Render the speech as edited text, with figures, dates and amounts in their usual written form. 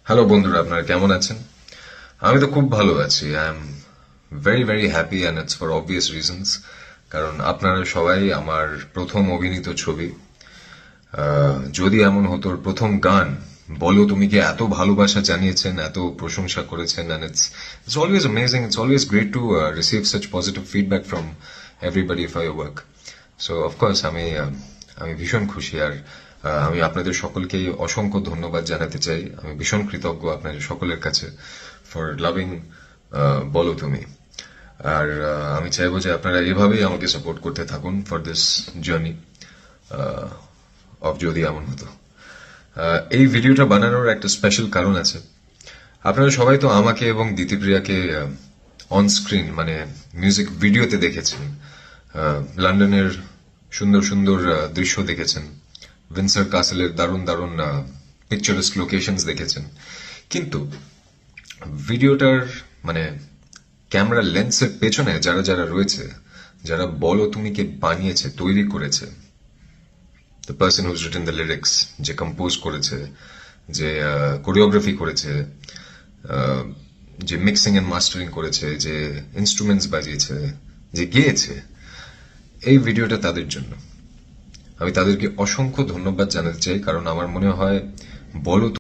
Hello বন্ধুরা, আপনারা কেমন আছেন? আমি তো খুব ভালো আছি। I am very very happy and it's for obvious reasons. কারণ আপনারা সবাই আমার প্রথম অভিনীত ছবি যদি এমন হতো প্রথম গান বলো তুমি কি এত ভালোবাসা জানিয়েছেন, এত প্রশংসা করেছেন, and it's always amazing, it's always great to receive such positive feedback from everybody for your work. So of course আমি ভীষণ খুশি। আর আমি আপনাদের সকলকে অসংখ্য ধন্যবাদ জানাতে চাই। আমি ভীষণ কৃতজ্ঞ আপনাদের সকলের কাছে ফর লাভিং বলো তুমি। আর আমি চাইবো যে আপনারা এভাবেই আমাকে সাপোর্ট করতে থাকুন ফর দিস জার্নি অফ যদি এমন হতো। এই ভিডিওটা বানানোর একটা স্পেশাল কারণ আছে। আপনারা সবাই তো আমাকে এবং দিতিপ্রিয়াকে অন স্ক্রিন মানে মিউজিক ভিডিওতে দেখেছেন। লন্ডনের সুন্দর সুন্দর দৃশ্য দেখেছেন, উইন্ডসর ক্যাসেলের দারুণ দারুণ পিকচারাস্ক লোকেশনস দেখেছেন। কিন্তু ভিডিওটার মানে ক্যামেরা লেন্সের পেছনে যারা যারা রয়েছে, যারা বলো তুমিকে বানিয়েছে, তৈরি করেছে, the person who's written the lyrics, যে কম্পোজ করেছে, যে কোরিওগ্রাফি করেছে, যে মিক্সিং এন্ড মাস্টারিং করেছে, যে ইনস্ট্রুমেন্টস বাজিয়েছে, যে গেয়েছে, এই ভিডিওটা তাদের জন্য। আমি তাদেরকে অসংখ্য ধন্যবাদ জানাতে চাই। কারণ আমার মনে হয় বলো